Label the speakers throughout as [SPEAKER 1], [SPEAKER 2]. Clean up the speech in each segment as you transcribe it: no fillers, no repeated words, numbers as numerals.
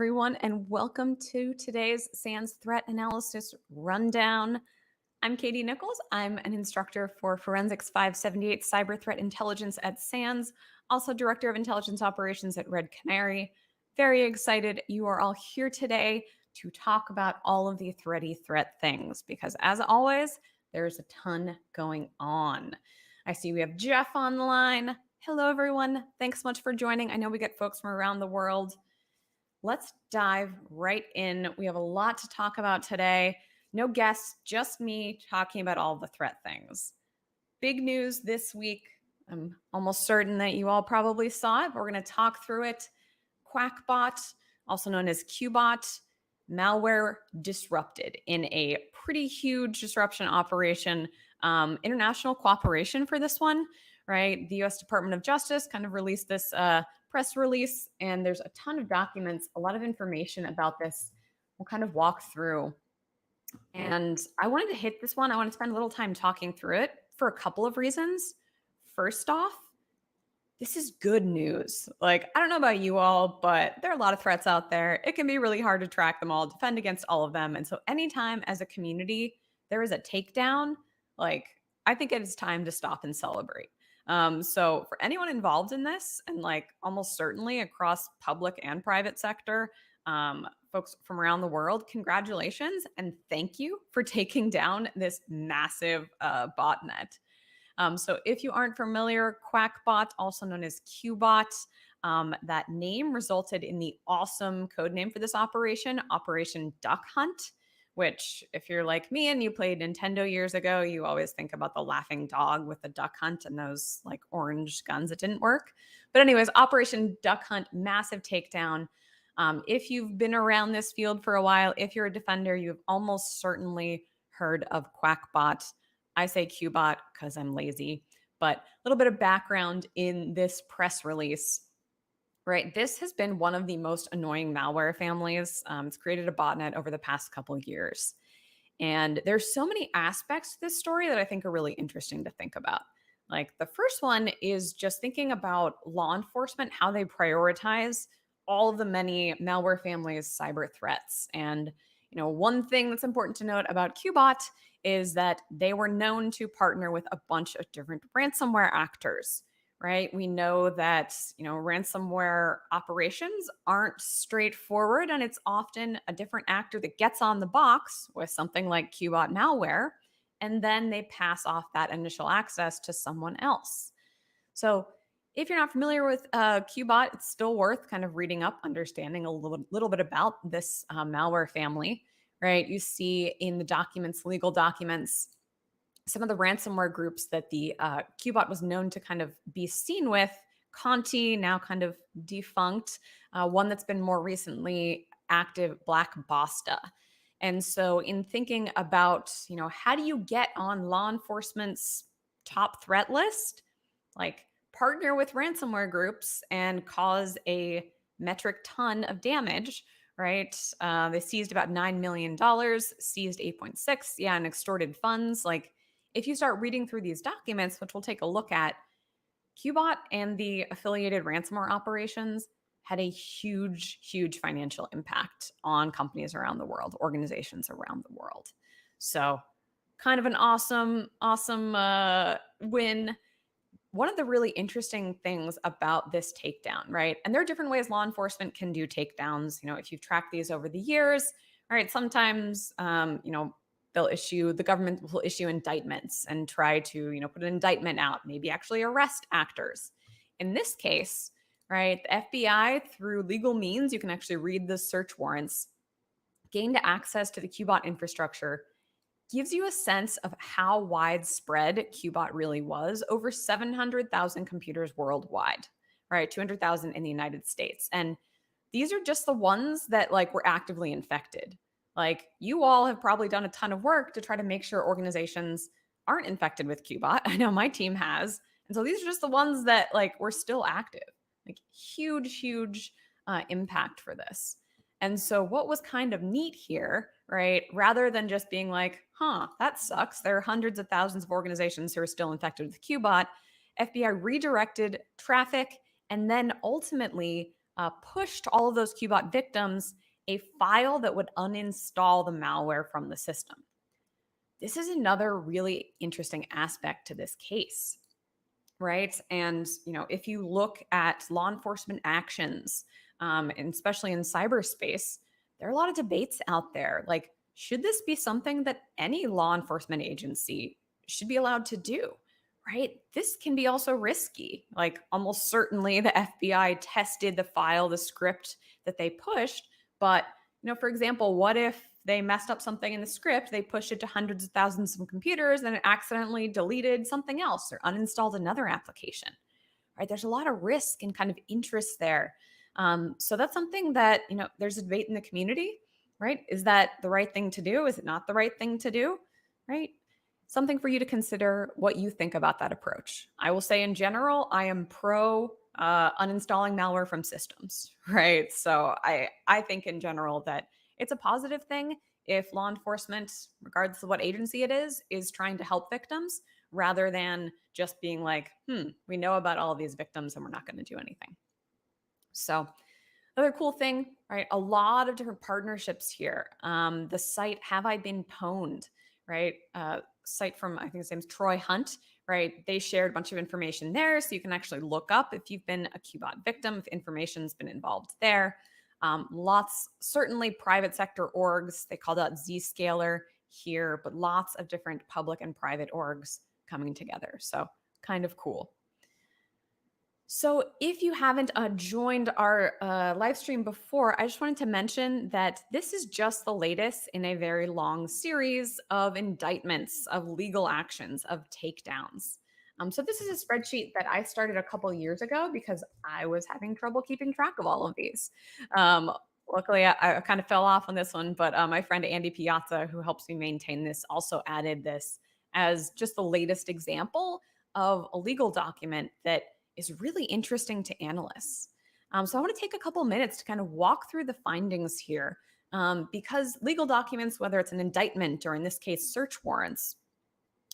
[SPEAKER 1] everyone, and welcome to today's SANS Threat Analysis Rundown. I'm Katie Nichols. I'm an instructor for Forensics 578 Cyber Threat Intelligence at SANS, also Director of Intelligence Operations at Red Canary. Very excited you are all here today to talk about all of the threat things, because as always, there's a ton going on. I see we have Jeff on the line. Hello, everyone. Thanks so much for joining. I know we get folks from around the world. Let's dive right in. We have a lot to talk about today. No guests, just me talking about all the threat things. Big news this week. I'm almost certain that you all probably saw it, but we're going to talk through it. Qakbot, also known as Qakbot, malware disrupted in a pretty huge disruption operation. International cooperation for this one, right? The US Department of Justice kind of released this press release, and there's a ton of documents, a lot of information about this. We'll kind of walk through. And I wanted to hit this one. I want to spend a little time talking through it for a couple of reasons. First off, this is good news. Like, I don't know about you all, but there are a lot of threats out there. It can be really hard to track them all, defend against all of them. And so anytime as a community there is a takedown, like, I think it is time to stop and celebrate. So for anyone involved in this, and like almost certainly across public and private sector, folks from around the world, congratulations and thank you for taking down this massive botnet. So if you aren't familiar, Qakbot, also known as Qbot, that name resulted in the awesome code name for this operation, Operation Duck Hunt, which if you're like me and you played Nintendo years ago, you always think about the laughing dog with the duck hunt and those like orange guns that didn't work. But anyways, Operation Duck Hunt, massive takedown. If you've been around this field for a while, if you're a defender, you've almost certainly heard of Qakbot. I say Qbot because I'm lazy, but a little bit of background in this press release. Right, this has been one of the most annoying malware families. It's created a botnet over the past couple of years. And there's so many aspects to this story that I think are really interesting to think about. Like the first one is just thinking about law enforcement, how they prioritize all of the many malware families' cyber threats. And one thing that's important to note about Qbot is that they were known to partner with a bunch of different ransomware actors. Right? We know that, ransomware operations aren't straightforward, and it's often a different actor that gets on the box with something like Qbot malware, and then they pass off that initial access to someone else. So if you're not familiar with Qbot, it's still worth kind of reading up, understanding a little bit about this malware family, right? You see in the documents, legal documents, some of the ransomware groups that the Qbot was known to kind of be seen with. Conti, now kind of defunct. One that's been more recently active, Black Basta. And so in thinking about, how do you get on law enforcement's top threat list? Like partner with ransomware groups and cause a metric ton of damage, right? They seized about $9 million, seized 8.6, and extorted funds. Like, if you start reading through these documents, which we'll take a look at, Qbot and the affiliated ransomware operations had a huge, huge financial impact on companies around the world, organizations around the world. So kind of an awesome win. One of the really interesting things about this takedown, right? And there are different ways law enforcement can do takedowns. If you've tracked these over the years, right? Sometimes, the government will issue indictments and try to, put an indictment out, maybe actually arrest actors. In this case, right, the FBI, through legal means, you can actually read the search warrants, gained access to the Qbot infrastructure, gives you a sense of how widespread Qbot really was. Over 700,000 computers worldwide, right? 200,000 in the United States. And these are just the ones that were actively infected. Like, you all have probably done a ton of work to try to make sure organizations aren't infected with Qbot. I know my team has. And so these are just the ones that were still active. Like huge impact for this. And so what was kind of neat here, right? Rather than just being like, that sucks. There are hundreds of thousands of organizations who are still infected with Qbot. FBI redirected traffic and then ultimately pushed all of those Qakbot victims a file that would uninstall the malware from the system. This is another really interesting aspect to this case, right? And if you look at law enforcement actions, and especially in cyberspace, there are a lot of debates out there. Like, should this be something that any law enforcement agency should be allowed to do? Right? This can be also risky. Like, almost certainly the FBI tested the file, the script that they pushed. But, for example, what if they messed up something in the script, they pushed it to hundreds of thousands of computers, and it accidentally deleted something else or uninstalled another application? Right? There's a lot of risk and kind of interest there. So that's something that, there's a debate in the community, right? Is that the right thing to do? Is it not the right thing to do? Right? Something for you to consider what you think about that approach. I will say in general, I am pro uninstalling malware from systems, right? So I think in general that it's a positive thing if law enforcement, regardless of what agency it is trying to help victims rather than just being like, we know about all of these victims and we're not going to do anything. So another cool thing, right? A lot of different partnerships here. The site Have I Been Pwned, right? Site from, I think his name's Troy Hunt, right? They shared a bunch of information there, so you can actually look up if you've been a Qakbot victim, if information's been involved there. Lots, certainly private sector orgs. They called out Zscaler here, but lots of different public and private orgs coming together. So kind of cool. So if you haven't joined our live stream before, I just wanted to mention that this is just the latest in a very long series of indictments, of legal actions, of takedowns. So this is a spreadsheet that I started a couple years ago because I was having trouble keeping track of all of these. Luckily, I kind of fell off on this one, but my friend Andy Piazza, who helps me maintain this, also added this as just the latest example of a legal document that is really interesting to analysts. So I want to take a couple minutes to kind of walk through the findings here, because legal documents, whether it's an indictment or in this case, search warrants,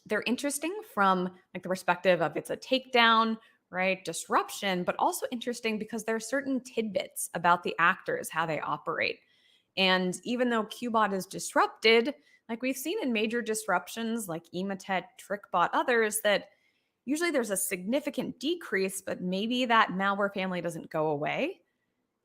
[SPEAKER 1] they're interesting from like the perspective of it's a takedown, right? Disruption, but also interesting because there are certain tidbits about the actors, how they operate. And even though Qakbot is disrupted, like we've seen in major disruptions like Emotet, TrickBot, others, that usually there's a significant decrease, but maybe that malware family doesn't go away.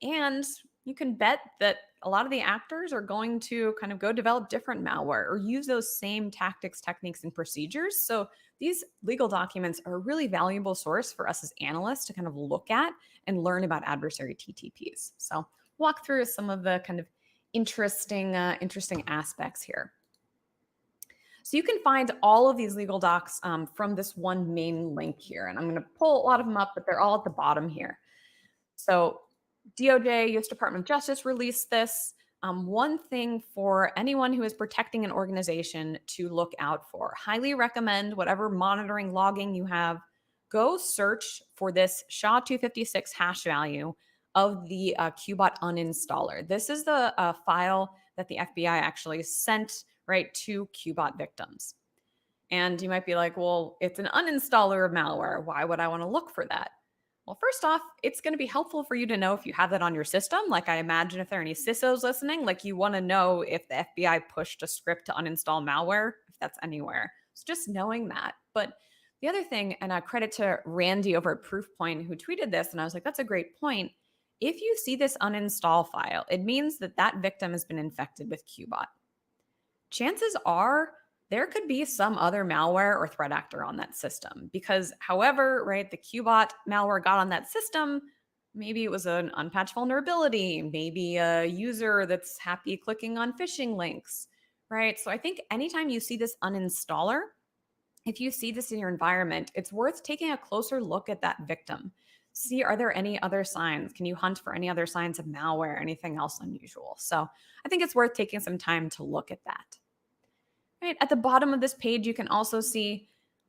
[SPEAKER 1] And you can bet that a lot of the actors are going to kind of go develop different malware or use those same tactics, techniques, and procedures. So these legal documents are a really valuable source for us as analysts to kind of look at and learn about adversary TTPs. So walk through some of the kind of interesting aspects here. So you can find all of these legal docs from this one main link here. And I'm going to pull a lot of them up, but they're all at the bottom here. So DOJ, U.S. Department of Justice, released this. One thing for anyone who is protecting an organization to look out for. Highly recommend whatever monitoring logging you have, go search for this SHA-256 hash value of the Qakbot uninstaller. This is the file that the FBI actually sent right to Qakbot victims. And you might be like, well, it's an uninstaller of malware. Why would I want to look for that? Well, first off, it's going to be helpful for you to know if you have that on your system. Like I imagine if there are any CISOs listening, like you want to know if the FBI pushed a script to uninstall malware, if that's anywhere. So just knowing that. But the other thing, and credit to Randy over at Proofpoint who tweeted this, and I was like, that's a great point. If you see this uninstall file, it means that that victim has been infected with Qakbot. Chances are there could be some other malware or threat actor on that system because however, right, the Qakbot malware got on that system, maybe it was an unpatched vulnerability, maybe a user that's happy clicking on phishing links, right? So I think anytime you see this uninstaller, if you see this in your environment, it's worth taking a closer look at that victim. See, are there any other signs? Can you hunt for any other signs of malware, anything else unusual? So I think it's worth taking some time to look at that. Right, at the bottom of this page, you can also see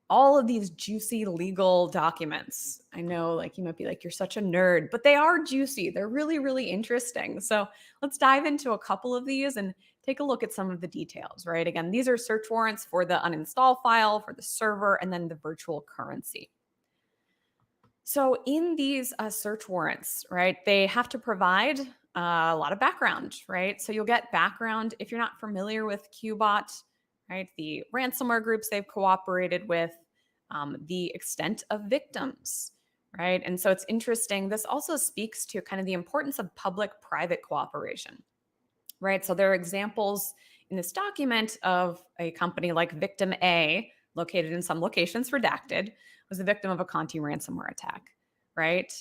[SPEAKER 1] all of these juicy legal documents. I know like you might be like, you're such a nerd, but they are juicy. They're really, really interesting. So let's dive into a couple of these and take a look at some of the details, right? Again, these are search warrants for the uninstall file, for the server, and then the virtual currency. So in these search warrants, right, they have to provide a lot of background, right? So you'll get background if you're not familiar with Qbot, right? The ransomware groups they've cooperated with, the extent of victims, right? And so it's interesting. This also speaks to kind of the importance of public-private cooperation, right? So there are examples in this document of a company like Victim A, located in some locations redacted, was the victim of a Conti ransomware attack, right?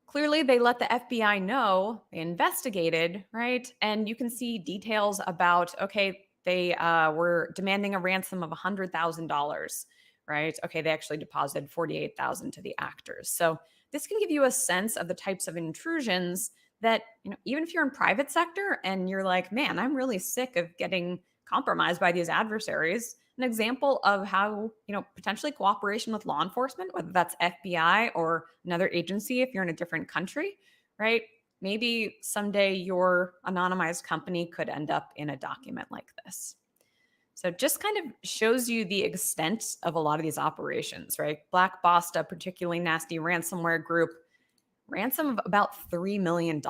[SPEAKER 1] Clearly, they let the FBI know, they investigated, right? And you can see details about, okay, they were demanding a ransom of $100,000, right? Okay, they actually deposited 48,000 to the actors. So this can give you a sense of the types of intrusions that, even if you're in private sector and you're like, man, I'm really sick of getting compromised by these adversaries, an example of how, potentially cooperation with law enforcement, whether that's FBI or another agency if you're in a different country, right? Maybe someday your anonymized company could end up in a document like this. So just kind of shows you the extent of a lot of these operations, right? Black Bossed, a particularly nasty ransomware group, ransom of about $3 million.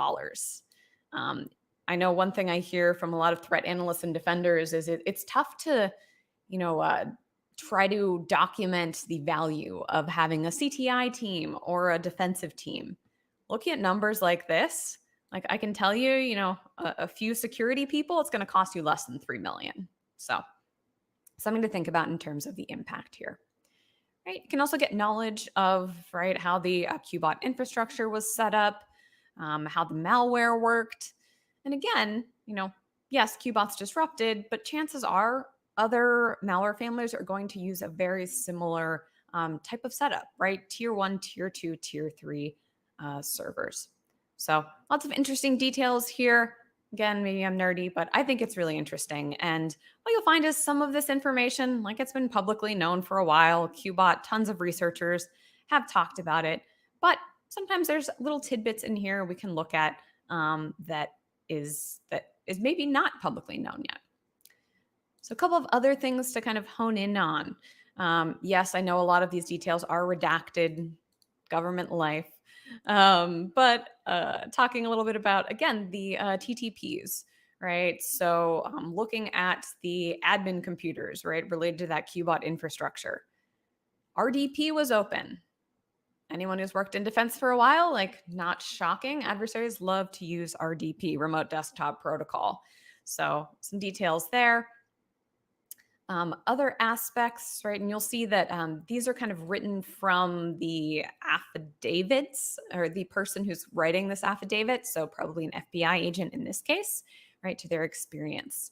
[SPEAKER 1] Um, I know one thing I hear from a lot of threat analysts and defenders is it's tough to, you know, uh, try to document the value of having a CTI team or a defensive team. Looking at numbers like this, like I can tell you, a few security people, it's going to cost you less than 3 million. So something to think about in terms of the impact here. Right? You can also get knowledge of how the Qbot infrastructure was set up, how the malware worked, and again, yes, Qbot's disrupted, but chances are other malware families are going to use a very similar type of setup, right? Tier 1, Tier 2, Tier 3 servers. So lots of interesting details here. Again, maybe I'm nerdy, but I think it's really interesting. And what you'll find is some of this information, like it's been publicly known for a while. Qbot, tons of researchers have talked about it, but sometimes there's little tidbits in here we can look at that is maybe not publicly known yet. So a couple of other things to kind of hone in on. Yes, I know a lot of these details are redacted, government life, but talking a little bit about, again, the TTPs, right? So looking at the admin computers, right, related to that Qbot infrastructure. RDP was open. Anyone who's worked in defense for a while, like not shocking, adversaries love to use RDP, remote desktop protocol. So some details there. Other aspects, right? And you'll see that these are kind of written from the affidavits or the person who's writing this affidavit. So probably an FBI agent in this case, right, to their experience.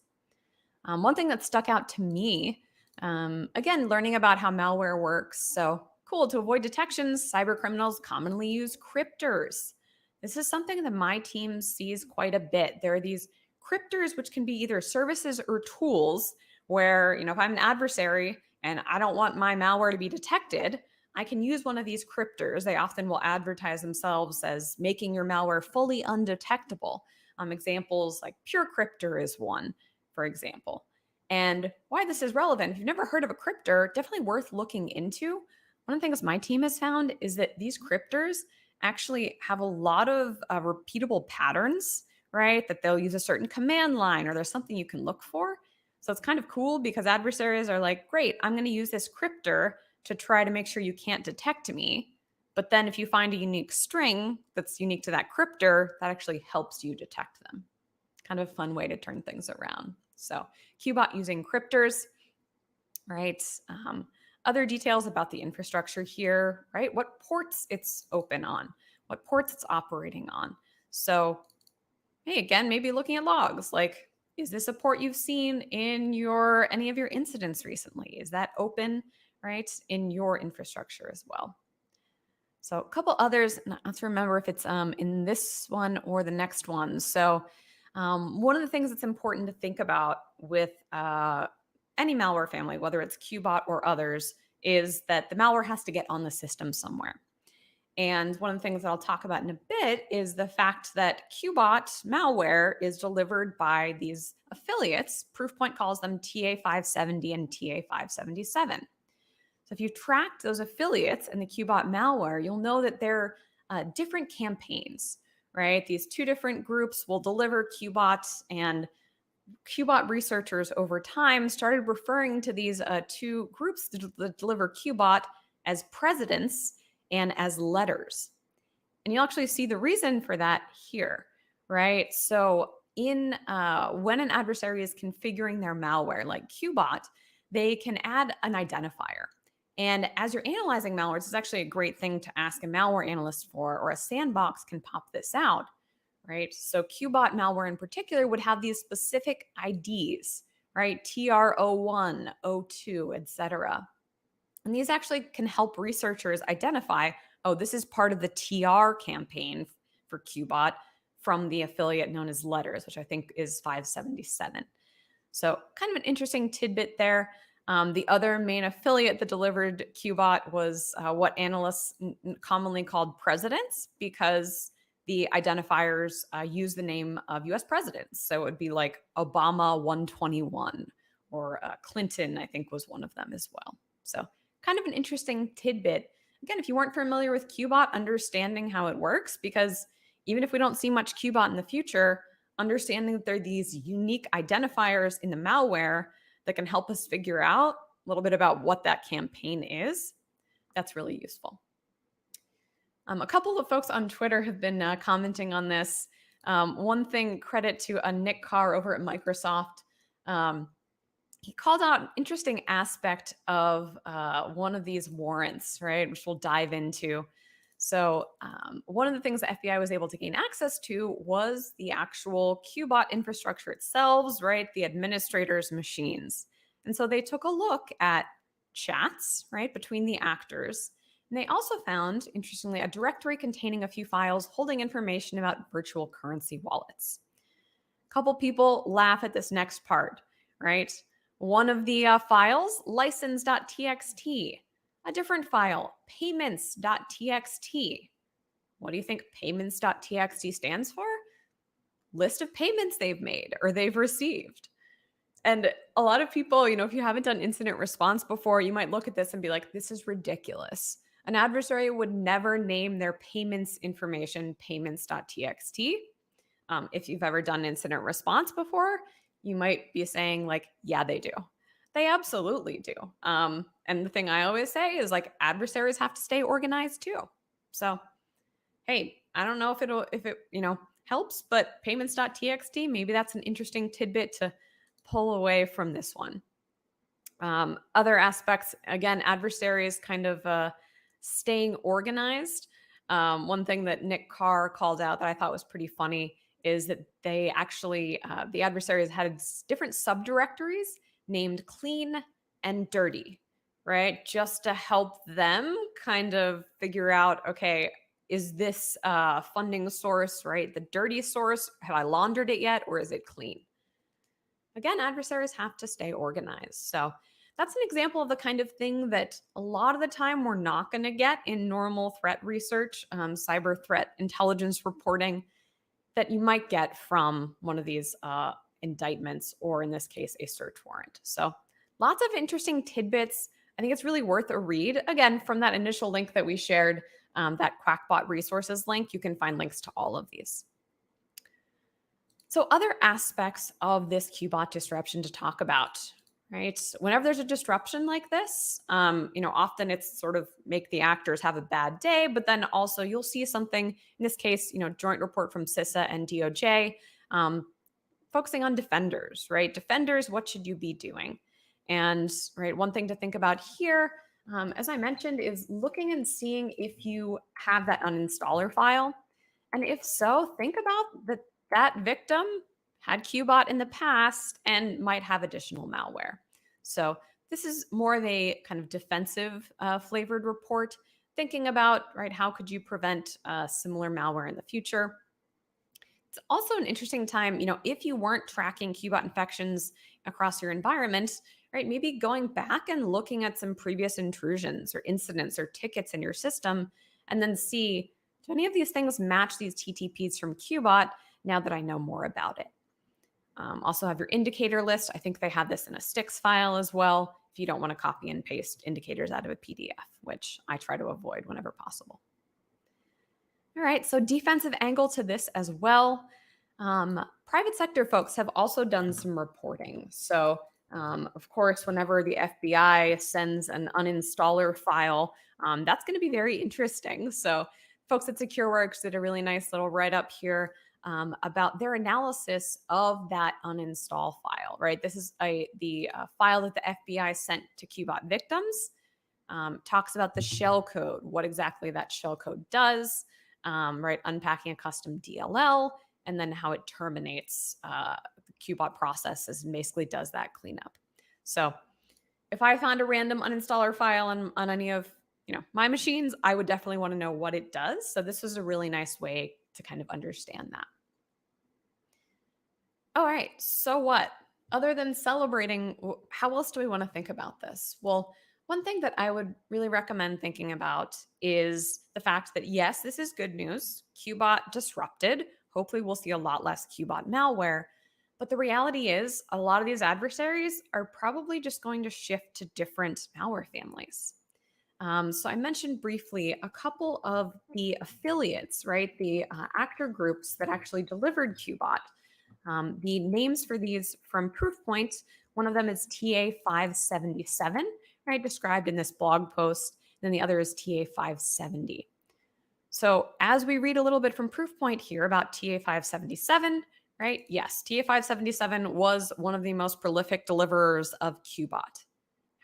[SPEAKER 1] One thing that stuck out to me, again, learning about how malware works. So cool, to avoid detections, cyber criminals commonly use cryptors. This is something that my team sees quite a bit. There are these cryptors, which can be either services or tools where, if I'm an adversary and I don't want my malware to be detected, I can use one of these cryptors. They often will advertise themselves as making your malware fully undetectable. Examples like Pure Cryptor is one, for example. And why this is relevant, if you've never heard of a cryptor, definitely worth looking into. One of the things my team has found is that these cryptors actually have a lot of repeatable patterns, right? That they'll use a certain command line or there's something you can look for. So it's kind of cool because adversaries are like, great, I'm going to use this cryptor to try to make sure you can't detect me. But then if you find a unique string that's unique to that cryptor, that actually helps you detect them. Kind of a fun way to turn things around. So Qbot using cryptors, right? Other details about the infrastructure here, right? What ports it's open on, what ports it's operating on. So, hey, again, maybe looking at logs, like, is this a port you've seen in any of your incidents recently? Is that open, right, in your infrastructure as well? So a couple others, let's remember if it's in this one or the next one. So one of the things that's important to think about with any malware family, whether it's Qbot or others, is that the malware has to get on the system somewhere. And one of the things that I'll talk about in a bit is the fact that Qbot malware is delivered by these affiliates. Proofpoint calls them TA570 and TA577. So if you tracked those affiliates in the Qakbot malware, you'll know that they're different campaigns, right? These two different groups will deliver Qakbots, and Qakbot researchers over time started referring to these two groups that deliver Qakbot as presidents and as letters. And you'll actually see the reason for that here, right? So in when an adversary is configuring their malware like Qakbot, they can add an identifier. And as you're analyzing malware, it's actually a great thing to ask a malware analyst for, or a sandbox can pop this out, right? So Qakbot malware in particular would have these specific IDs, right? TR01, 02, etc. And these actually can help researchers identify, oh, this is part of the TR campaign for Qakbot from the affiliate known as Letters, which I think is 577. So kind of an interesting tidbit there. The other main affiliate that delivered Qakbot was what analysts commonly called presidents, because the identifiers use the name of US presidents. So it would be like Obama 121, or Clinton, I think, was one of them as well. So kind of an interesting tidbit. Again, if you weren't familiar with Qakbot, understanding how it works, because even if we don't see much Qakbot in the future, understanding that there are these unique identifiers in the malware that can help us figure out a little bit about what that campaign is, that's really useful. A couple of folks on Twitter have been commenting on this. One thing, credit to Nick Carr over at Microsoft. He called out an interesting aspect of one of these warrants, right, which we'll dive into. So one of the things the FBI was able to gain access to was the actual Qakbot infrastructure itself, right, the administrator's machines. And so they took a look at chats, right, between the actors. And they also found, interestingly, a directory containing a few files holding information about virtual currency wallets. A couple people laugh at this next part, right? One of the files, license.txt. A different file, payments.txt. What do you think payments.txt stands for? List of payments they've made or they've received. And a lot of people, if you haven't done incident response before, you might look at this and be like, this is ridiculous. An adversary would never name their payments information payments.txt. If you've ever done incident response before, you might be saying like, yeah, they do. They absolutely do. And the thing I always say is like, adversaries have to stay organized too. So, hey, I don't know if it helps, but payments.txt, maybe that's an interesting tidbit to pull away from this one. Other aspects, again, adversaries kind of staying organized. One thing that Nick Carr called out that I thought was pretty funny is that they actually, the adversaries had different subdirectories named clean and dirty, right? Just to help them kind of figure out, okay, is this funding source, right, the dirty source? Have I laundered it yet, or is it clean? Again, adversaries have to stay organized. So that's an example of the kind of thing that a lot of the time we're not going to get in normal threat research, cyber threat intelligence reporting, that you might get from one of these indictments, or in this case, a search warrant. So lots of interesting tidbits. I think it's really worth a read. Again, from that initial link that we shared, that Qakbot resources link, you can find links to all of these. So other aspects of this Qakbot disruption to talk about, right? Whenever there's a disruption like this, often it's sort of make the actors have a bad day, but then also you'll see something, in this case, joint report from CISA and DOJ, focusing on defenders, right? Defenders, what should you be doing? And right, one thing to think about here, as I mentioned, is looking and seeing if you have that uninstaller file. And if so, think about that victim had Qakbot in the past and might have additional malware. So this is more of a kind of defensive flavored report, thinking about, right, how could you prevent similar malware in the future? It's also an interesting time, if you weren't tracking Qakbot infections across your environment, right, maybe going back and looking at some previous intrusions or incidents or tickets in your system, and then see, do any of these things match these TTPs from Qakbot now that I know more about it? Also have your indicator list. I think they have this in a sticks file as well. if you don't want to copy and paste indicators out of a PDF, which I try to avoid whenever possible. All right, so defensive angle to this as well. Private sector folks have also done some reporting. So, of course, whenever the FBI sends an uninstaller file, that's going to be very interesting. So, folks at SecureWorks did a really nice little write up here about their analysis of that uninstall file. Right, this is the file that the FBI sent to Qakbot victims. Talks about the shell code, what exactly that shell code does. Right, unpacking a custom DLL, and then how it terminates the Qakbot processes and basically does that cleanup. So if I found a random uninstaller file on any of my machines, I would definitely want to know what it does. So this is a really nice way to kind of understand that. All right, so what? Other than celebrating, how else do we want to think about this? Well, one thing that I would really recommend thinking about is the fact that, yes, this is good news. Qakbot disrupted. Hopefully, we'll see a lot less Qakbot malware. But the reality is, a lot of these adversaries are probably just going to shift to different malware families. So I mentioned briefly a couple of the affiliates, right? The actor groups that actually delivered Qakbot. The names for these from Proofpoint, one of them is TA577, right, described in this blog post. Then the other is TA570. So as we read a little bit from Proofpoint here about TA577, right, yes, TA577 was one of the most prolific deliverers of Qakbot.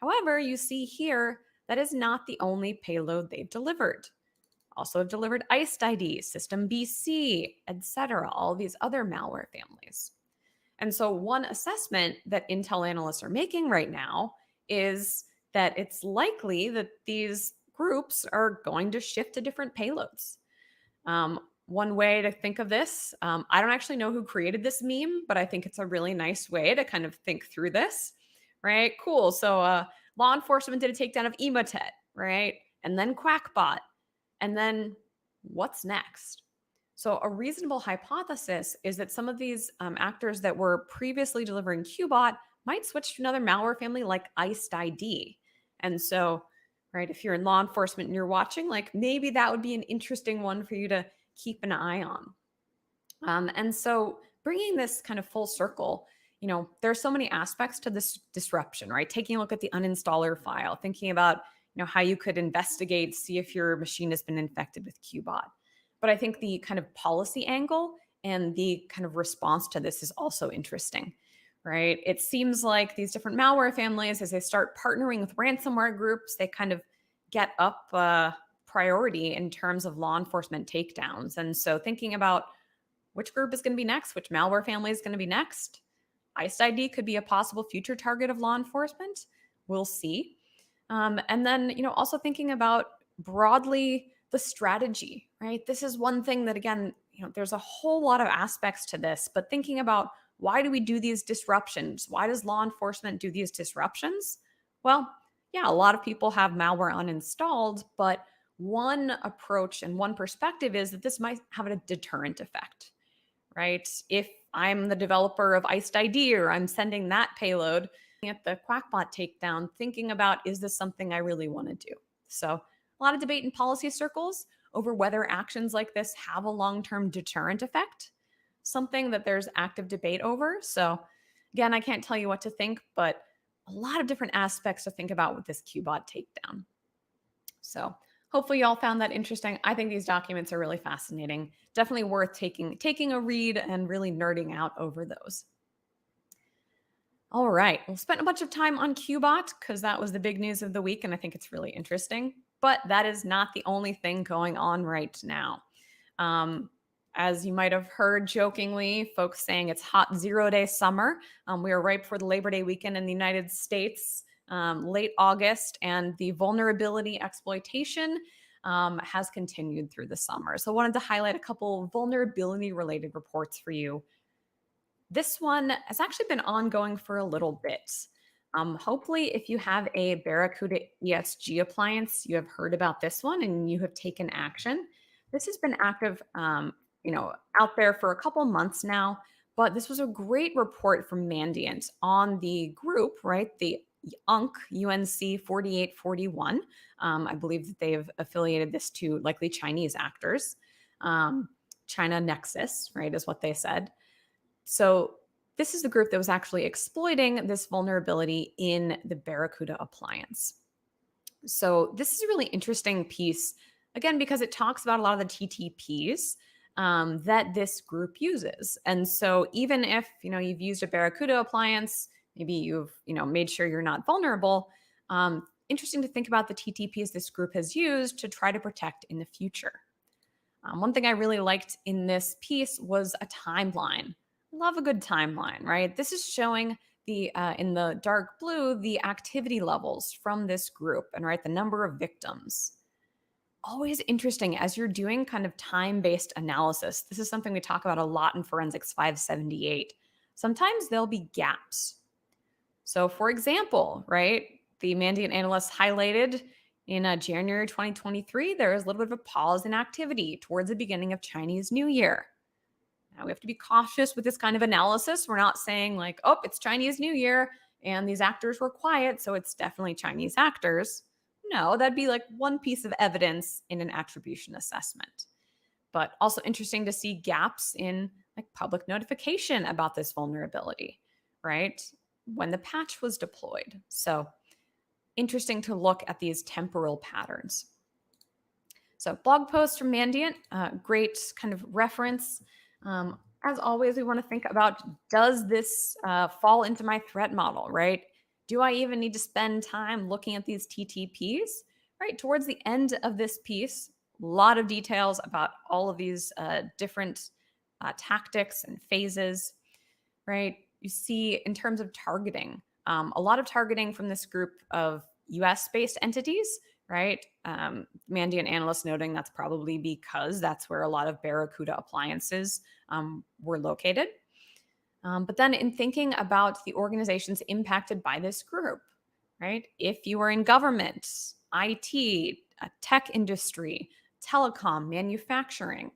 [SPEAKER 1] However, you see here that is not the only payload they've delivered. Also have delivered iced-ID, System BC, etc., all these other malware families. And so one assessment that Intel analysts are making right now is that it's likely that these groups are going to shift to different payloads. One way to think of this, I don't actually know who created this meme, but I think it's a really nice way to kind of think through this, right? Cool. So law enforcement did a takedown of Emotet, right? And then Qakbot. And then what's next? So a reasonable hypothesis is that some of these actors that were previously delivering Qakbot might switch to another malware family like iced-ID. And so, right, if you're in law enforcement and you're watching, like maybe that would be an interesting one for you to keep an eye on. And so bringing this kind of full circle, there are so many aspects to this disruption, right? Taking a look at the uninstaller file, thinking about how you could investigate, see if your machine has been infected with Qakbot. But I think the kind of policy angle and the kind of response to this is also interesting, right? It seems like these different malware families, as they start partnering with ransomware groups, they kind of get up priority in terms of law enforcement takedowns. And so thinking about which group is going to be next, which malware family is going to be next, iced-ID could be a possible future target of law enforcement. We'll see. And then, also thinking about broadly the strategy, right? This is one thing that, again, there's a whole lot of aspects to this, but thinking about why do we do these disruptions? Why does law enforcement do these disruptions? Well, yeah, a lot of people have malware uninstalled, but one approach and one perspective is that this might have a deterrent effect, right? If I'm the developer of iced-ID or I'm sending that payload, at the Qakbot takedown, thinking about, is this something I really want to do? So a lot of debate in policy circles over whether actions like this have a long-term deterrent effect, something that there's active debate over. So again, I can't tell you what to think, but a lot of different aspects to think about with this Qakbot takedown. So hopefully y'all found that interesting. I think these documents are really fascinating. Definitely worth taking a read and really nerding out over those. All right, we'll spend a bunch of time on Qakbot because that was the big news of the week, and I think it's really interesting. But that is not the only thing going on right now. As you might have heard jokingly, folks saying it's hot 0-day summer. We are right before the Labor Day weekend in the United States, late August, and the vulnerability exploitation has continued through the summer. So I wanted to highlight a couple vulnerability-related reports for you. This one has actually been ongoing for a little bit. Hopefully, if you have a Barracuda ESG appliance, you have heard about this one and you have taken action. This has been active, out there for a couple months now. But this was a great report from Mandiant on the group, right? The UNC 4841. I believe that they've affiliated this to likely Chinese actors. China Nexus, right, is what they said. So this is the group that was actually exploiting this vulnerability in the Barracuda appliance. So this is a really interesting piece, again, because it talks about a lot of the TTPs that this group uses. And so even if, you've used a Barracuda appliance, maybe you've, made sure you're not vulnerable, interesting to think about the TTPs this group has used to try to protect in the future. One thing I really liked in this piece was a timeline. Love a good timeline, right? This is showing the in the dark blue the activity levels from this group and the number of victims. Always interesting as you're doing kind of time-based analysis. This is something we talk about a lot in Forensics 578. Sometimes there'll be gaps. So for example, the Mandiant analysts highlighted in January 2023, there was a little bit of a pause in activity towards the beginning of Chinese New Year. Now we have to be cautious with this kind of analysis. We're not saying oh, it's Chinese New Year and these actors were quiet, so it's definitely Chinese actors. No, that'd be one piece of evidence in an attribution assessment. But also interesting to see gaps in public notification about this vulnerability, right? When the patch was deployed. So interesting to look at these temporal patterns. So blog post from Mandiant, great kind of reference. As always, we want to think about, does this fall into my threat model, right? Do I even need to spend time looking at these TTPs? Right, towards the end of this piece, a lot of details about all of these different tactics and phases, right? You see in terms of targeting, a lot of targeting from this group of US-based entities, right? Mandiant analysts noting that's probably because that's where a lot of Barracuda appliances were located. But then in thinking about the organizations impacted by this group, right? If you are in government, IT, tech industry, telecom, manufacturing,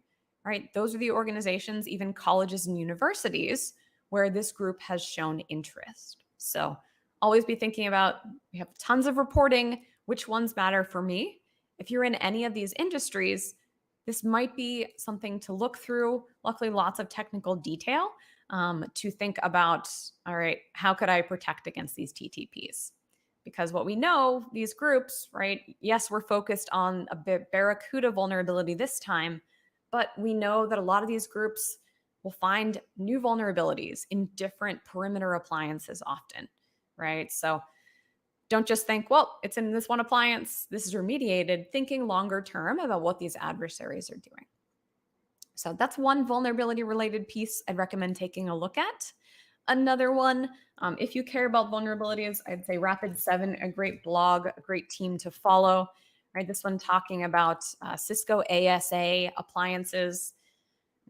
[SPEAKER 1] right? Those are the organizations, even colleges and universities, where this group has shown interest. So always be thinking about, we have tons of reporting, which ones matter for me? If you're in any of these industries, this might be something to look through. Luckily, lots of technical detail to think about, all right, how could I protect against these TTPs? Because what we know, these groups, right, yes, we're focused on a Barracuda vulnerability this time, but we know that a lot of these groups will find new vulnerabilities in different perimeter appliances often, right? So don't just think, well, it's in this one appliance, this is remediated, thinking longer term about what these adversaries are doing. So that's one vulnerability related piece I'd recommend taking a look at. Another one, if you care about vulnerabilities, I'd say Rapid7, a great blog, a great team to follow. Right, this one talking about Cisco ASA appliances.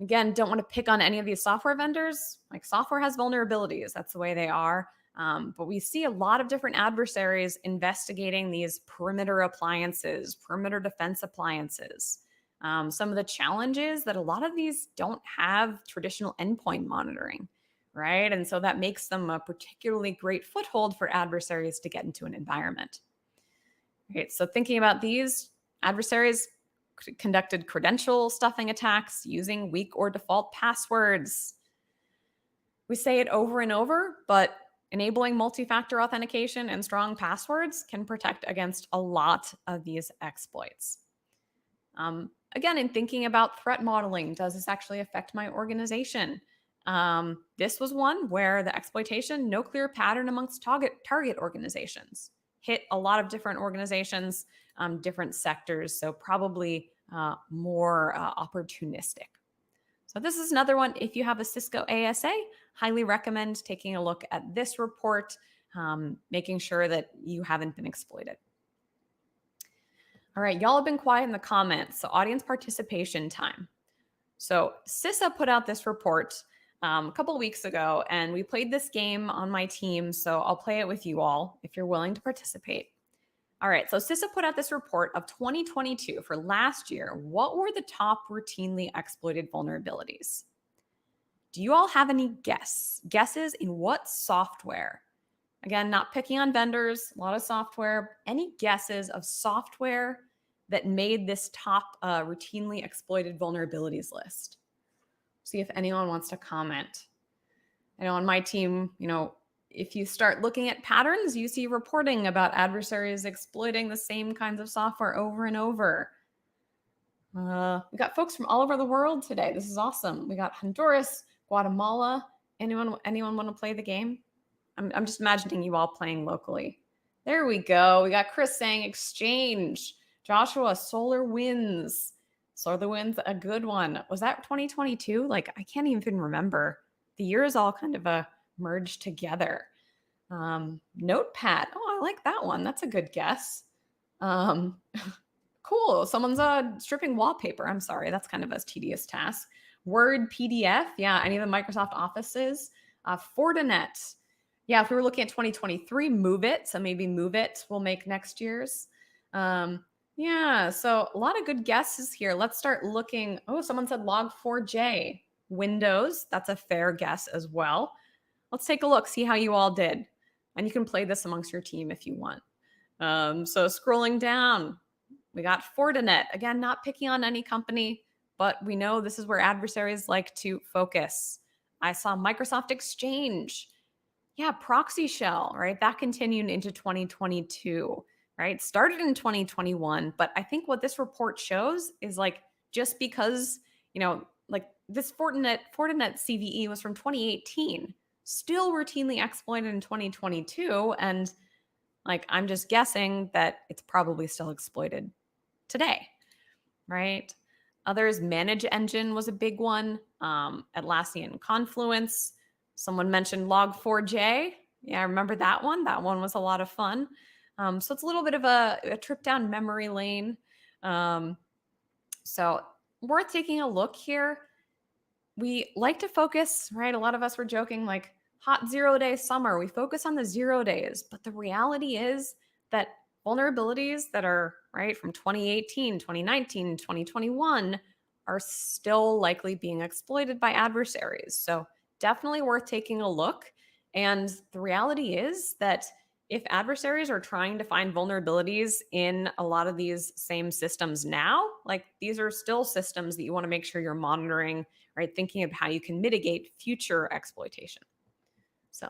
[SPEAKER 1] Again, don't want to pick on any of these software vendors. Software has vulnerabilities. That's the way they are. But we see a lot of different adversaries investigating these perimeter appliances, perimeter defense appliances. Some of the challenges that a lot of these don't have traditional endpoint monitoring, right? And so that makes them a particularly great foothold for adversaries to get into an environment. Right, so thinking about these, adversaries conducted credential stuffing attacks using weak or default passwords. We say it over and over, but enabling multi-factor authentication and strong passwords can protect against a lot of these exploits. Again, in thinking about threat modeling, does this actually affect my organization? This was one where the exploitation, no clear pattern amongst target organizations. Hit a lot of different organizations, different sectors, so probably more opportunistic. So this is another one. If you have a Cisco ASA, highly recommend taking a look at this report, making sure that you haven't been exploited. All right, y'all have been quiet in the comments, so audience participation time. So CISA put out this report a couple of weeks ago, and we played this game on my team, so I'll play it with you all if you're willing to participate. All right, so CISA put out this report of 2022 for last year. What were the top routinely exploited vulnerabilities? Do you all have any guesses in what software Again, not picking on vendors, a lot of software. Any guesses of software that made this top routinely exploited vulnerabilities list? See if anyone wants to comment. I know on my team, if you start looking at patterns, you see reporting about adversaries exploiting the same kinds of software over and over. We got folks from all over the world today. This is awesome. We got Honduras, Guatemala. Anyone want to play the game? I'm just imagining you all playing locally. There we go. We got Chris saying exchange. Joshua, Solar Winds. Solar Winds, a good one. Was that 2022? Like, I can't even remember. The years all kind of merged together. Notepad. Oh, I like that one. That's a good guess. Cool. Someone's stripping wallpaper. I'm sorry. That's kind of a tedious task. Word, PDF. Yeah, any of the Microsoft Offices. Fortinet. Yeah, if we were looking at 2023, Move It. So maybe Move It will make next year's. Yeah, so a lot of good guesses here. Let's start looking. Oh, someone said Log4j. Windows. That's a fair guess as well. Let's take a look, see how you all did. And you can play this amongst your team if you want. So scrolling down, we got Fortinet. Again, not picking on any company, but we know this is where adversaries like to focus. I saw Microsoft Exchange. Yeah, proxy shell, right? That continued into 2022, right? Started in 2021, but I think what this report shows is like just because, like this Fortinet CVE was from 2018, still routinely exploited in 2022, and like I'm just guessing that it's probably still exploited today, right? Others, Manage Engine was a big one. Atlassian Confluence. Someone mentioned Log4j. Yeah, I remember that one. That one was a lot of fun. So it's a little bit of a trip down memory lane. So worth taking a look here. We like to focus, right? A lot of us were joking like hot 0-day summer. We focus on the 0 days, but the reality is that vulnerabilities that are right from 2018, 2019, 2021 are still likely being exploited by adversaries. So definitely worth taking a look. And the reality is that if adversaries are trying to find vulnerabilities in a lot of these same systems now, like these are still systems that you want to make sure you're monitoring, right? Thinking of how you can mitigate future exploitation. So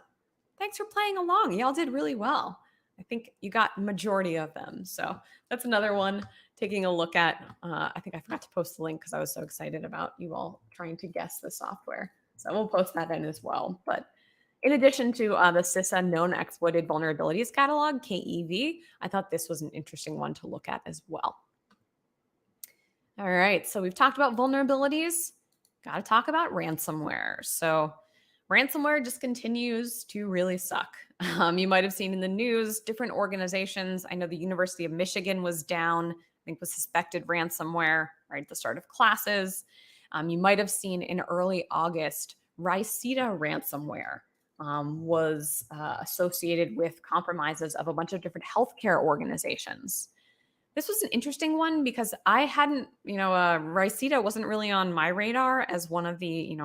[SPEAKER 1] thanks for playing along. Y'all did really well. I think you got majority of them. So that's another one taking a look at. I think I forgot to post the link because I was so excited about you all trying to guess the software. So we'll post that in as well. But in addition to the CISA Known Exploited Vulnerabilities Catalog, KEV, I thought this was an interesting one to look at as well. All right, so we've talked about vulnerabilities. Got to talk about ransomware. So ransomware just continues to really suck. You might have seen in the news, different organizations. I know the University of Michigan was down, I think with suspected ransomware, right at the start of classes. You might have seen in early August, Riceta ransomware was associated with compromises of a bunch of different healthcare organizations. This was an interesting one because I hadn't, Riceta wasn't really on my radar as one of the,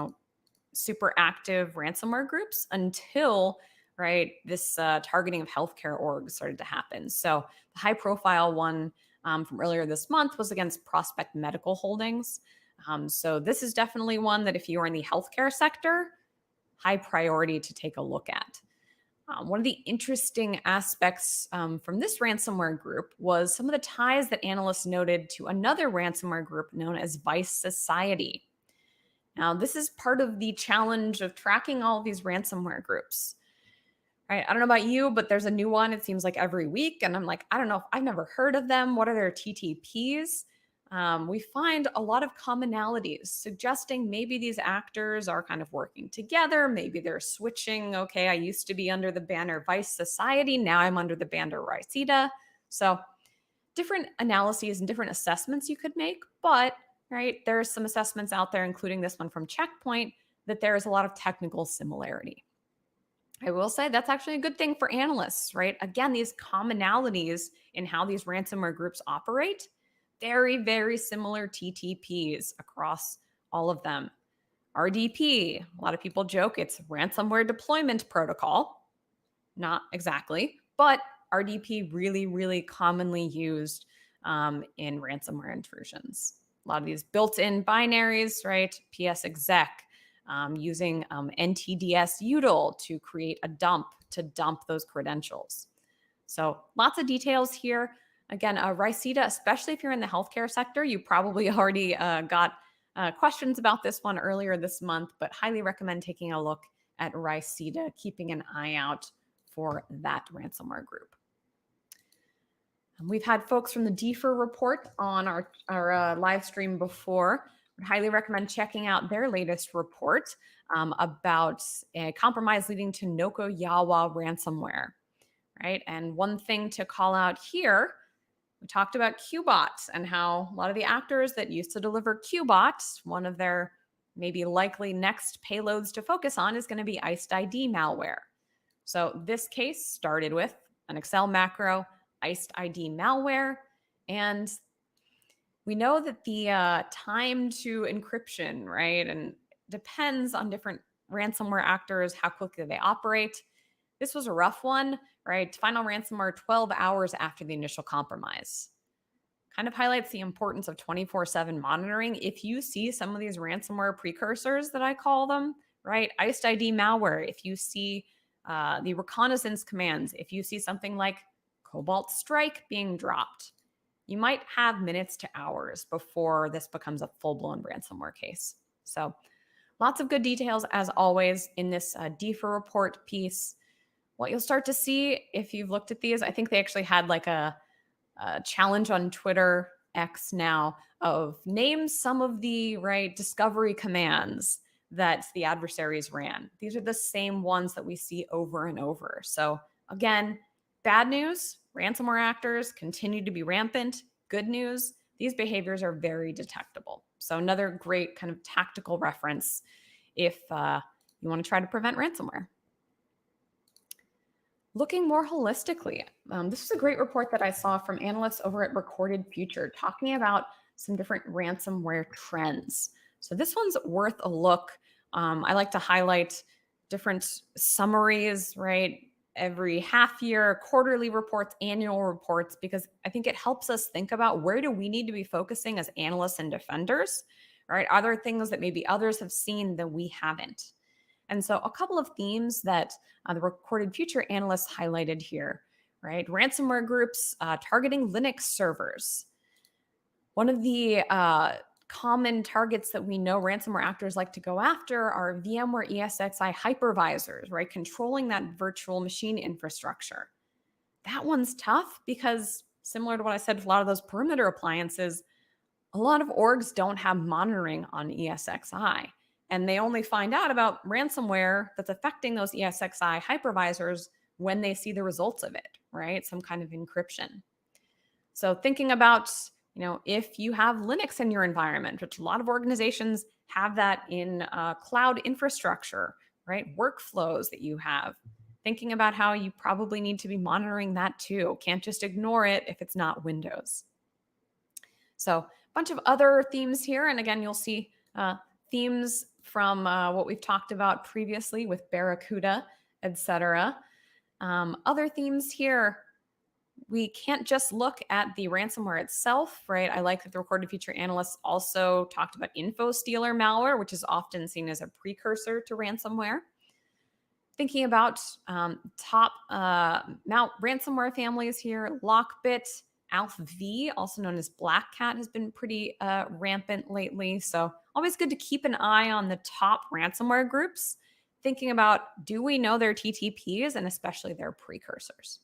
[SPEAKER 1] super active ransomware groups until, right, this targeting of healthcare orgs started to happen. So the high profile one from earlier this month was against Prospect Medical Holdings. So this is definitely one that if you are in the healthcare sector, high priority to take a look at. One of the interesting aspects from this ransomware group was some of the ties that analysts noted to another ransomware group known as Vice Society. Now, this is part of the challenge of tracking all of these ransomware groups. Right? I don't know about you, but there's a new one, it seems like every week. And I'm like, I don't know, I've never heard of them. What are their TTPs? We find a lot of commonalities suggesting maybe these actors are kind of working together. Maybe they're switching. Okay, I used to be under the banner Vice Society. Now I'm under the banner Riceta. So different analyses and different assessments you could make. But, right, there's some assessments out there, including this one from Checkpoint, that there is a lot of technical similarity. I will say that's actually a good thing for analysts, right? Again, these commonalities in how these ransomware groups operate, very, very similar TTPs across all of them. RDP, a lot of people joke it's ransomware deployment protocol. Not exactly, but RDP really, really commonly used in ransomware intrusions. A lot of these built-in binaries, right? PS exec, using NTDS util to create a dump to dump those credentials. So lots of details here. Again, Riceta, especially if you're in the healthcare sector, you probably already got questions about this one earlier this month, but highly recommend taking a look at Riceta, keeping an eye out for that ransomware group. We've had folks from the DFIR report on our live stream before. Would highly recommend checking out their latest report about a compromise leading to Noko-Yawa ransomware, right? And one thing to call out here, we talked about Qakbot and how a lot of the actors that used to deliver Qakbot, one of their maybe likely next payloads to focus on is going to be iced ID malware. So this case started with an Excel macro, iced ID malware, and we know that the time to encryption, right, and depends on different ransomware actors, how quickly they operate. This was a rough one, right? Final ransomware 12 hours after the initial compromise. Kind of highlights the importance of 24/7 monitoring. If you see some of these ransomware precursors that I call them, right? Iced ID malware, if you see the reconnaissance commands, if you see something like Cobalt Strike being dropped, you might have minutes to hours before this becomes a full-blown ransomware case. So lots of good details as always in this DFIR report piece. What you'll start to see if you've looked at these, I think they actually had like a challenge on Twitter X now of name some of the discovery commands that the adversaries ran. These are the same ones that we see over and over. So again, bad news, ransomware actors continue to be rampant. Good news, these behaviors are very detectable. So another great kind of tactical reference if you want to try to prevent ransomware. Looking more holistically, this is a great report that I saw from analysts over at Recorded Future talking about some different ransomware trends. So this one's worth a look. I like to highlight different summaries, right? Every half year, quarterly reports, annual reports, because I think it helps us think about where do we need to be focusing as analysts and defenders, right? Are there things that maybe others have seen that we haven't? And so a couple of themes that the Recorded Future analysts highlighted here, right? Ransomware groups targeting Linux servers. One of the common targets that we know ransomware actors like to go after are VMware ESXi hypervisors, right? Controlling that virtual machine infrastructure. That one's tough because similar to what I said with a lot of those perimeter appliances, a lot of orgs don't have monitoring on ESXi. And they only find out about ransomware that's affecting those ESXi hypervisors when they see the results of it, right? Some kind of encryption. So thinking about, if you have Linux in your environment, which a lot of organizations have that in cloud infrastructure, right? Workflows that you have. Thinking about how you probably need to be monitoring that too. Can't just ignore it if it's not Windows. So a bunch of other themes here. And again, you'll see themes from what we've talked about previously with Barracuda, etc. Other themes here, we can't just look at the ransomware itself, right? I like that the Recorded Future analysts also talked about info stealer malware, which is often seen as a precursor to ransomware. Thinking about top ransomware families here, Lockbit, AlphaV, also known as Black Cat, has been pretty rampant lately. So always good to keep an eye on the top ransomware groups, thinking about, do we know their TTPs and especially their precursors?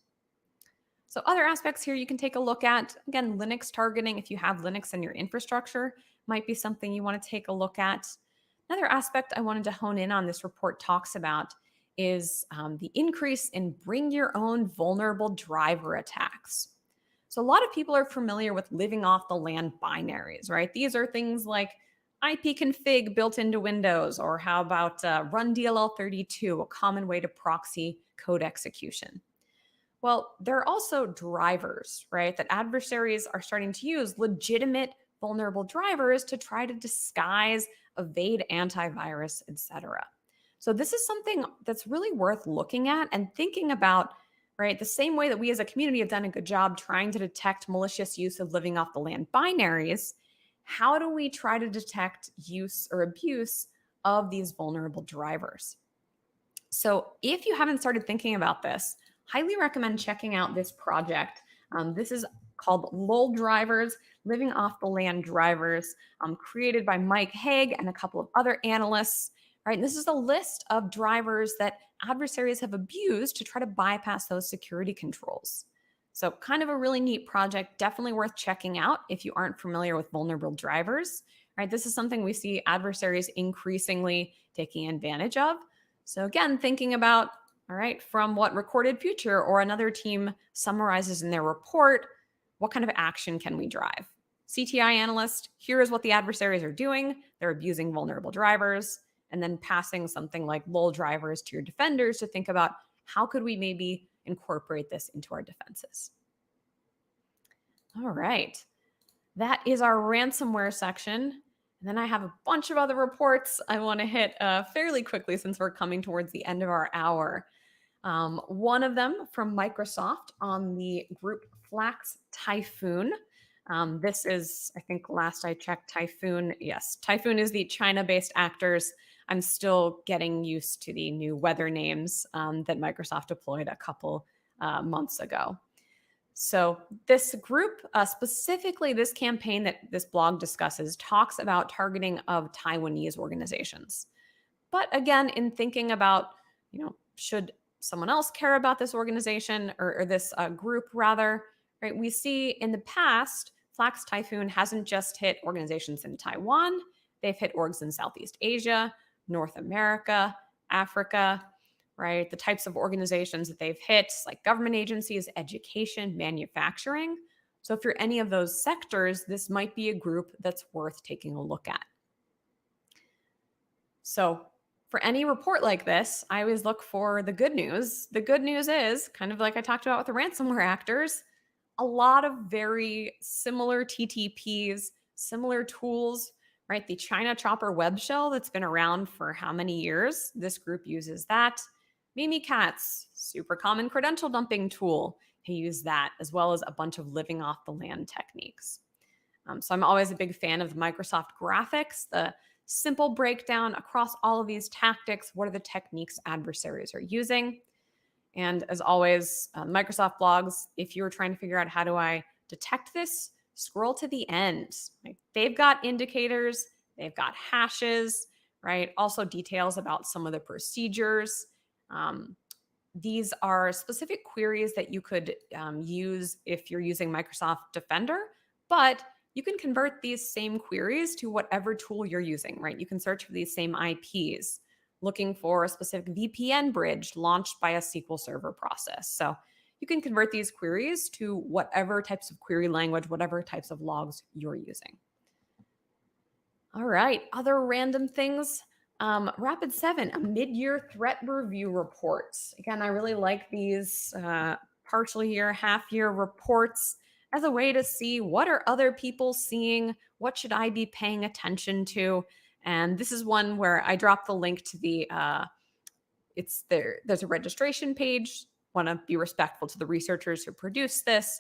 [SPEAKER 1] So other aspects here you can take a look at. Again, Linux targeting, if you have Linux in your infrastructure, might be something you want to take a look at. Another aspect I wanted to hone in on this report talks about is the increase in bring your own vulnerable driver attacks. So a lot of people are familiar with living off the land binaries, right? These are things like ipconfig built into Windows, or how about run DLL32, a common way to proxy code execution. Well, there are also drivers, right, that adversaries are starting to use, legitimate vulnerable drivers to try to disguise, evade antivirus, etc. So this is something that's really worth looking at and thinking about, right? The same way that we as a community have done a good job trying to detect malicious use of living off the land binaries. How do we try to detect use or abuse of these vulnerable drivers? So if you haven't started thinking about this, highly recommend checking out this project. This is called LOL Drivers, Living Off the Land Drivers, created by Mike Haig and a couple of other analysts. Right, and this is a list of drivers that adversaries have abused to try to bypass those security controls. So kind of a really neat project, definitely worth checking out if you aren't familiar with vulnerable drivers. Right, this is something we see adversaries increasingly taking advantage of. So again, thinking about, all right, from what Recorded Future or another team summarizes in their report, what kind of action can we drive? CTI analyst, here is what the adversaries are doing. They're abusing vulnerable drivers, and then passing something like LOL drivers to your defenders to think about how could we maybe incorporate this into our defenses. All right, that is our ransomware section. And then I have a bunch of other reports I want to hit fairly quickly since we're coming towards the end of our hour. One of them from Microsoft on the group Flax Typhoon. This is, I think last I checked, Typhoon. Yes, Typhoon is the China-based actors. I'm still getting used to the new weather names that Microsoft deployed a couple months ago. So this group, specifically this campaign that this blog discusses, talks about targeting of Taiwanese organizations. But again, in thinking about, should someone else care about this organization or this group rather, right? We see in the past, Flax Typhoon hasn't just hit organizations in Taiwan. They've hit orgs in Southeast Asia, North America, Africa, right? The types of organizations that they've hit, like government agencies, education, manufacturing. So if you're any of those sectors, this might be a group that's worth taking a look at. So for any report like this, I always look for the good news. The good news is, kind of like I talked about with the ransomware actors, a lot of very similar TTPs, similar tools, right? The China Chopper web shell that's been around for how many years? This group uses that. Mimikatz, super common credential dumping tool. They use that, as well as a bunch of living off the land techniques. So I'm always a big fan of the Microsoft graphics, the simple breakdown across all of these tactics. What are the techniques adversaries are using? And as always, Microsoft blogs, if you're trying to figure out how do I detect this, scroll to the end. Right? They've got indicators, they've got hashes, right? Also details about some of the procedures. These are specific queries that you could use if you're using Microsoft Defender, but you can convert these same queries to whatever tool you're using, right? You can search for these same IPs, looking for a specific VPN bridge launched by a SQL Server process. So you can convert these queries to whatever types of query language, whatever types of logs you're using. All right, other random things. Rapid7, a mid-year threat review reports. Again, I really like these partial year, half-year reports as a way to see what are other people seeing, what should I be paying attention to. And this is one where I dropped the link to the, it's there. There's a registration page. Want to be respectful to the researchers who produced this.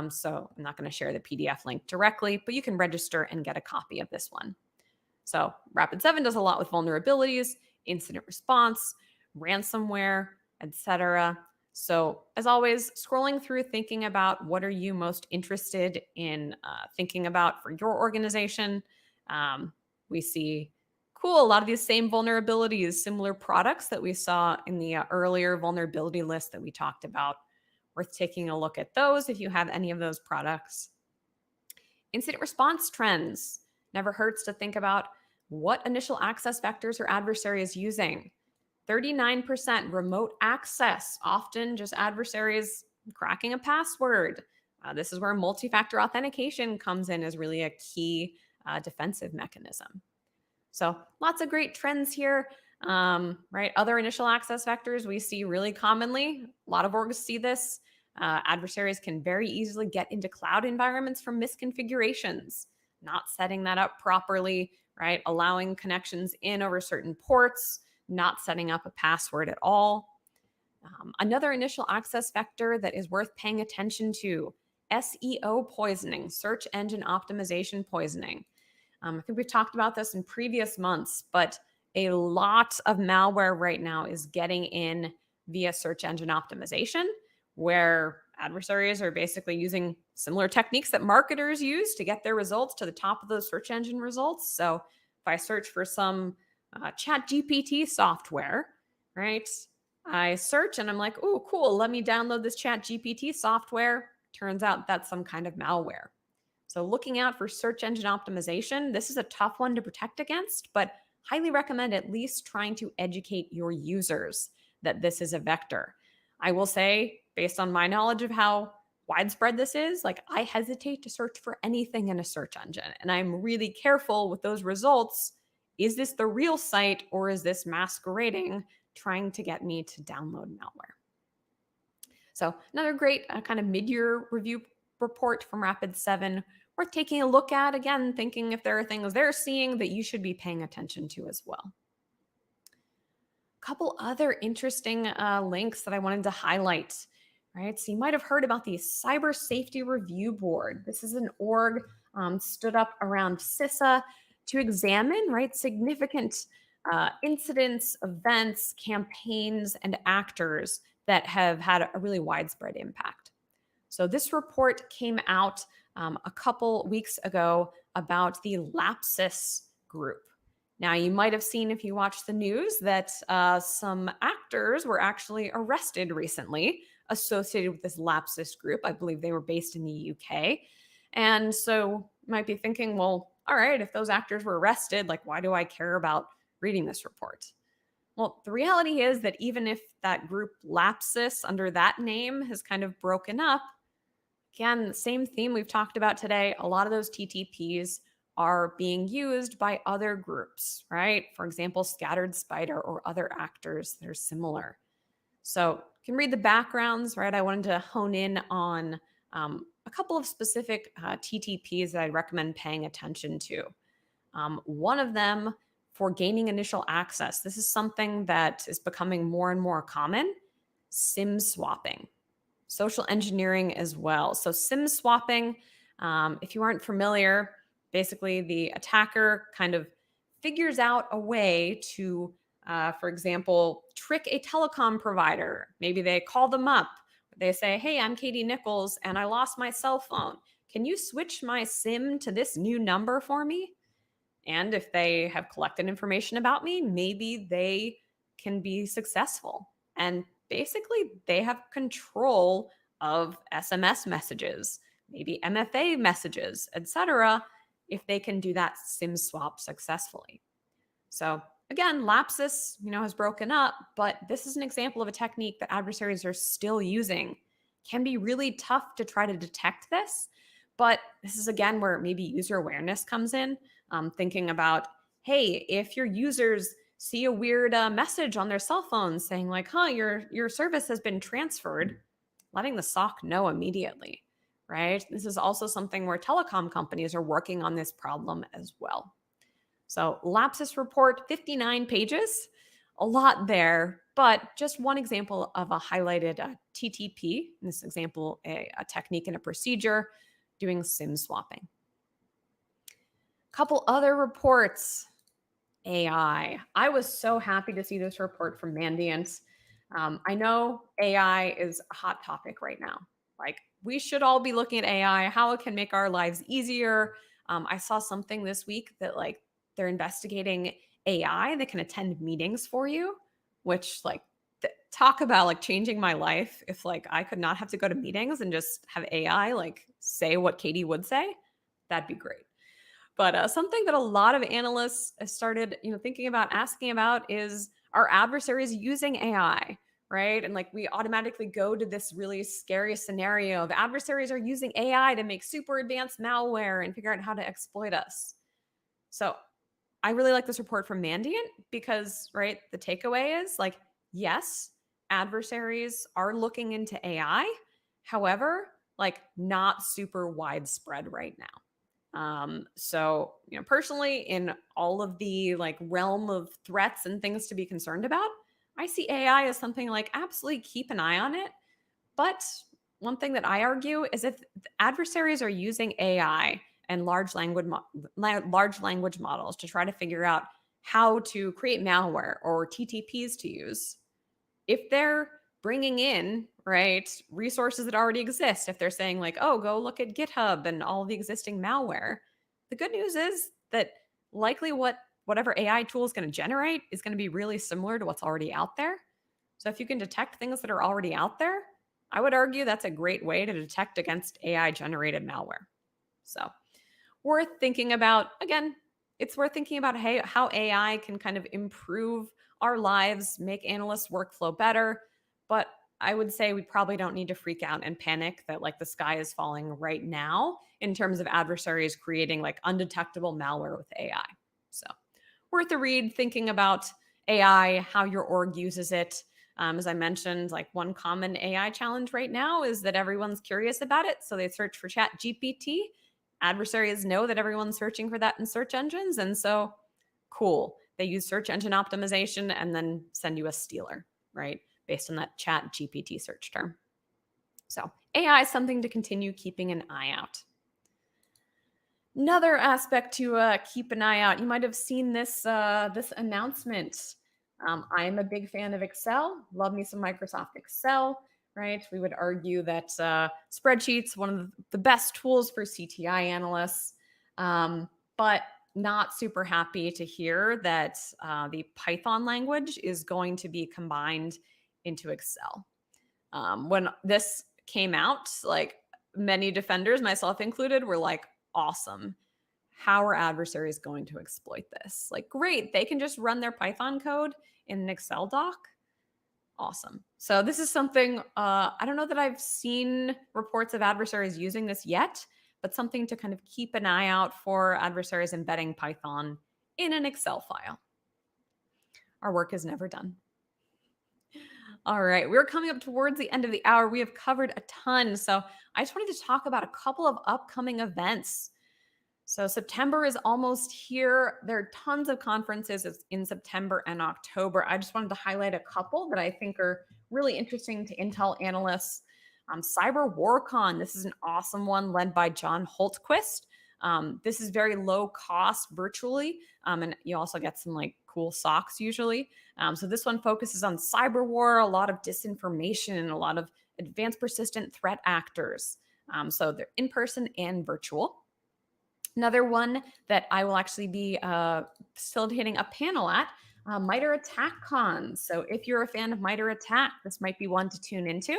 [SPEAKER 1] So I'm not going to share the PDF link directly, but you can register and get a copy of this one. So Rapid7 does a lot with vulnerabilities, incident response, ransomware, etc. So as always, scrolling through, thinking about what are you most interested in thinking about for your organization. We see, cool, a lot of these same vulnerabilities, similar products that we saw in the earlier vulnerability list that we talked about. Worth taking a look at those if you have any of those products. Incident response trends. Never hurts to think about what initial access vectors your adversary is using. 39% remote access, often just adversaries cracking a password. This is where multi-factor authentication comes in as really a key defensive mechanism. So lots of great trends here, right? Other initial access vectors we see really commonly. A lot of orgs see this. Adversaries can very easily get into cloud environments from misconfigurations, not setting that up properly, right? Allowing connections in over certain ports. not setting up a password at all. Another initial access vector that is worth paying attention to: SEO poisoning, search engine optimization poisoning. I think we've talked about this in previous months, but a lot of malware right now is getting in via search engine optimization, where adversaries are basically using similar techniques that marketers use to get their results to the top of those search engine results. So if I search for some chat GPT software, right? I search and I'm like, oh, cool, let me download this chat GPT software. Turns out that's some kind of malware. So looking out for search engine optimization, this is a tough one to protect against, but highly recommend at least trying to educate your users that this is a vector. I will say, based on my knowledge of how widespread this is, like, I hesitate to search for anything in a search engine, and I'm really careful with those results. Is this the real site, or is this masquerading, trying to get me to download malware? So another great kind of mid-year review report from Rapid7 worth taking a look at, again, thinking if there are things they're seeing that you should be paying attention to as well. A couple other interesting links that I wanted to highlight, right? So you might have heard about the Cyber Safety Review Board. This is an org stood up around CISA to examine, right, significant incidents, events, campaigns, and actors that have had a really widespread impact. So this report came out a couple weeks ago about the Lapsus group. Now, you might have seen, if you watched the news, that some actors were actually arrested recently associated with this Lapsus group. I believe they were based in the UK. And so you might be thinking, well, all right, if those actors were arrested, like, why do I care about reading this report? Well, the reality is that even if that group Lapsus under that name has kind of broken up, again, the same theme we've talked about today, a lot of those TTPs are being used by other groups, right? For example, Scattered Spider or other actors that are similar. So you can read the backgrounds, right? I wanted to hone in on a couple of specific TTPs that I'd recommend paying attention to. One of them, for gaining initial access. This is something that is becoming more and more common: SIM swapping, social engineering as well. So SIM swapping, if you aren't familiar, basically the attacker kind of figures out a way to, for example, trick a telecom provider. Maybe they call them up. They say, hey, I'm Katie Nichols and I lost my cell phone. Can you switch my SIM to this new number for me? And if they have collected information about me, maybe they can be successful. And basically, they have control of SMS messages, maybe MFA messages, etc., if they can do that SIM swap successfully. So again, Lapsus, has broken up, but this is an example of a technique that adversaries are still using. Can be really tough to try to detect this, but this is again where maybe user awareness comes in. Thinking about, hey, if your users see a weird message on their cell phones saying like, your service has been transferred, letting the SOC know immediately, right? This is also something where telecom companies are working on this problem as well. So Lapsus report, 59 pages, a lot there, but just one example of a highlighted TTP, in this example, a technique and a procedure, doing SIM swapping. Couple other reports. AI. I was so happy to see this report from Mandiant. I know AI is a hot topic right now. Like, we should all be looking at AI, how it can make our lives easier. I saw something this week that, like, they're investigating AI that can attend meetings for you, which, like, talk about like changing my life. If like I could not have to go to meetings and just have AI like say what Katie would say, that'd be great. But something that a lot of analysts have started, thinking about, asking about is, are adversaries using AI, right? And like we automatically go to this really scary scenario of adversaries are using AI to make super advanced malware and figure out how to exploit us. So I really like this report from Mandiant because, right, the takeaway is like, yes, adversaries are looking into AI. However, like not super widespread right now. Personally, in all of the like realm of threats and things to be concerned about, I see AI as something like absolutely keep an eye on it. But one thing that I argue is if adversaries are using AI and large language models to try to figure out how to create malware or TTPs to use, if they're bringing in right resources that already exist, if they're saying like, oh, go look at GitHub and all the existing malware, the good news is that likely whatever AI tool is going to generate is going to be really similar to what's already out there. So if you can detect things that are already out there, I would argue that's a great way to detect against AI generated malware. So worth thinking about. Again, it's worth thinking about how AI can kind of improve our lives, make analysts' workflow better. But I would say we probably don't need to freak out and panic that like the sky is falling right now in terms of adversaries creating like undetectable malware with AI. So worth a read thinking about AI, how your org uses it. As I mentioned, like one common AI challenge right now is that everyone's curious about it. So they search for Chat GPT. Adversaries know that everyone's searching for that in search engines. And so, cool. They use search engine optimization and then send you a stealer, right? Based on that Chat GPT search term. So, AI is something to continue keeping an eye out. Another aspect to keep an eye out. You might have seen this announcement. I'm a big fan of Excel. Love me some Microsoft Excel. Right? We would argue that spreadsheets one of the best tools for CTI analysts, but not super happy to hear that the Python language is going to be combined into Excel. When this came out, like many defenders, myself included, were like, awesome. How are adversaries going to exploit this? Like, great, they can just run their Python code in an Excel doc. Awesome. So this is something, I don't know that I've seen reports of adversaries using this yet, but something to kind of keep an eye out for adversaries embedding Python in an Excel file. Our work is never done. All right, we're coming up towards the end of the hour. We have covered a ton. So I just wanted to talk about a couple of upcoming events. So September is almost here. There are tons of conferences in September and October. I just wanted to highlight a couple that I think are really interesting to Intel analysts. Cyber WarCon, this is an awesome one led by John Holtquist. This is very low cost virtually, and you also get some like cool socks usually. So this one focuses on cyber war, a lot of disinformation, and a lot of advanced persistent threat actors. So they're in person and virtual. Another one that I will actually be facilitating a panel at, MITRE Attack Con. So if you're a fan of MITRE Attack, this might be one to tune into.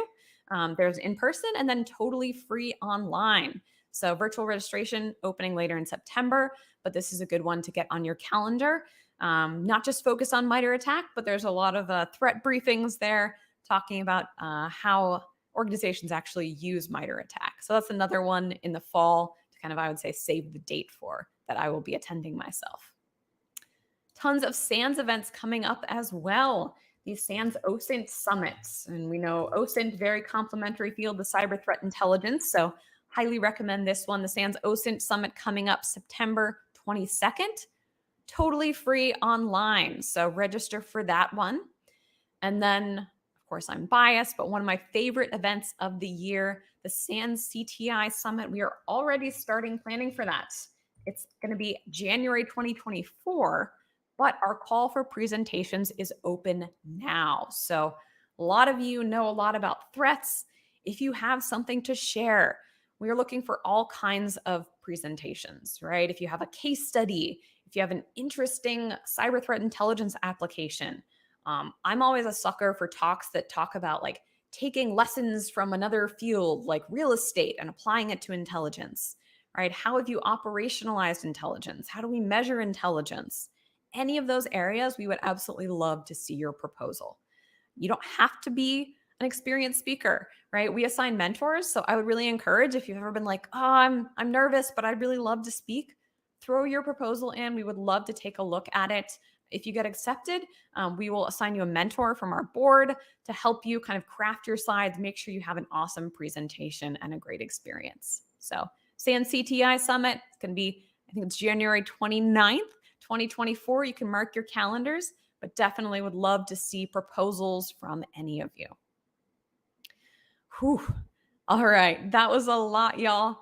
[SPEAKER 1] There's in person and then totally free online. So virtual registration opening later in September, but this is a good one to get on your calendar. Not just focus on MITRE Attack, but there's a lot of threat briefings there talking about how organizations actually use MITRE Attack. So that's another one in the fall to kind of, I would say, save the date for that I will be attending myself. Tons of SANS events coming up as well. These SANS OSINT summits. And we know OSINT, very complementary field to cyber threat intelligence. So highly recommend this one. The SANS OSINT summit coming up September 22nd. Totally free online. So register for that one. And then, of course, I'm biased, but one of my favorite events of the year, the SANS CTI Summit. We are already starting planning for that. It's going to be January 2024, but our call for presentations is open now. So a lot of you know a lot about threats. If you have something to share, we are looking for all kinds of presentations, right? If you have a case study, if you have an interesting cyber threat intelligence application, I'm always a sucker for talks that talk about like taking lessons from another field like real estate and applying it to intelligence, right? How have you operationalized intelligence? How do we measure intelligence? Any of those areas, we would absolutely love to see your proposal. You don't have to be an experienced speaker, right? We assign mentors. So I would really encourage, if you've ever been like, oh, I'm nervous, but I'd really love to speak, throw your proposal in. We would love to take a look at it. If you get accepted, we will assign you a mentor from our board to help you kind of craft your slides, make sure you have an awesome presentation and a great experience. So SANS CTI Summit. It's going to be, I think it's January 29th, 2024. You can mark your calendars, but definitely would love to see proposals from any of you. Whew. All right. That was a lot, y'all.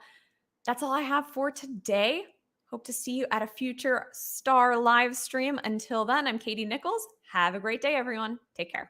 [SPEAKER 1] That's all I have for today. Hope to see you at a future STAR live stream. Until then, I'm Katie Nichols. Have a great day, everyone. Take care.